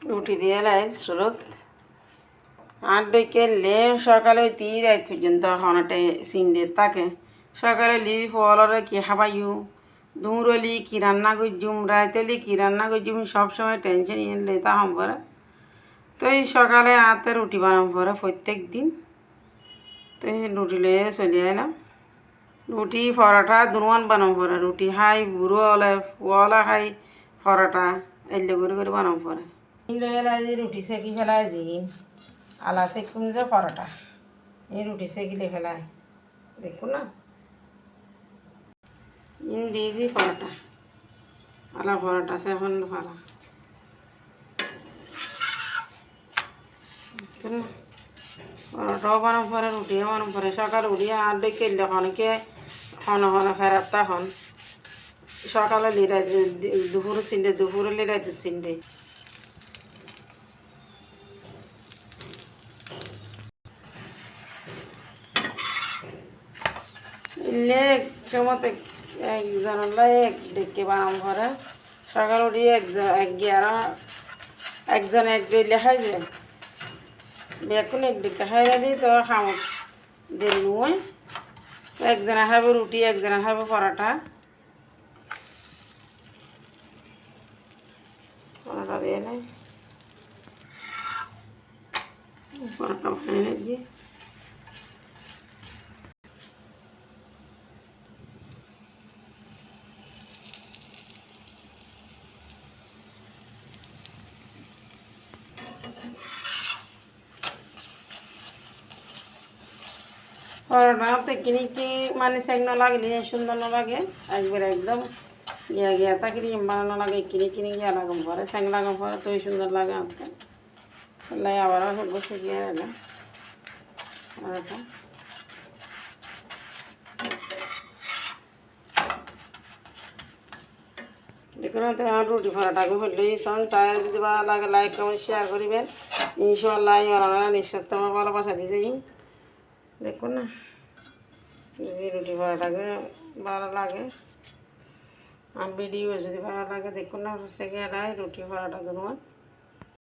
রুটি দিয়ে লাই সুরত আর ডইকে লে সকালে 3 রাত পর্যন্ত হনাটে সিন্ডে থাকে সকালে লি ফলরে কি খাবাইউ দুরলি কি রান্না করজুম রাইতেলি কি রান্না করজুম সবসময় টেনশন ইয়ে তা হম পরে তো এই সকালে আতে রুটি বানাম পরে প্রত্যেক দিন তো এই রুটি লয়ে চলে এলাম রুটি পরোটা দুনুয়ান বানাম পরে রুটি খাই বুড়ো হলে ওলা খাই পরোটা এলে করে বানাম পরে লয়ে লাই রুটি সেকি ফেলাই দিন আলা সেকুন যে পরোটা এই রুটি সেকিলে ফেলায় দেখুন না ইন দিয়েছি পরোটা আলা পরোটা সে এখন ফালা পরোটাও বানাম পরে রুটিও বানাম পরে সকাল উঠিয়ে আর ডেকে অনেকে হন ফেরাত্তা হন সকালে লিরাই দুপুরে সিন্ডে দুপুরে লিরাই সিন্ডে ইলে সমতে একজনলাই এক ডেকে বানাম ঘরে সকাল উঠিয়ে একজন এক ডইলে খাই যে বেকুন এক ডেকে খাই দিই তো খাম দেন নুয় একজনে খাবে রুটি একজনে খাবে পরোটা পরোটা দিয়ে নেই পরোটা বানিয়ে নিচ্ছি পরোটাতে কিনি কি মানে সেক না লাগলে সুন্দর না লাগে একবার একদম গিয়া তাকে বানানো লাগে কিনি গিয়া লাগাম পরে সেক লাগাম পরে তো সুন্দর লাগে আমাকে লাই আবার বসে গিয়ে এলাম পরোটা দেখুন তো আমার রুটি পরোটাকে হলে সন চায় যদি ভালো লাগে লাইক কমেন্ট শেয়ার করিবেন ইনশাআল্লাহ আর নিঃস্বার্থ আমার ভালোবাসা দিয়ে যাই দেখুন না যদি রুটি পরোটাকে ভালো লাগে আর ভিডিও যদি ভালো লাগে দেখুন না সেকে রুটি পরোটা দেবো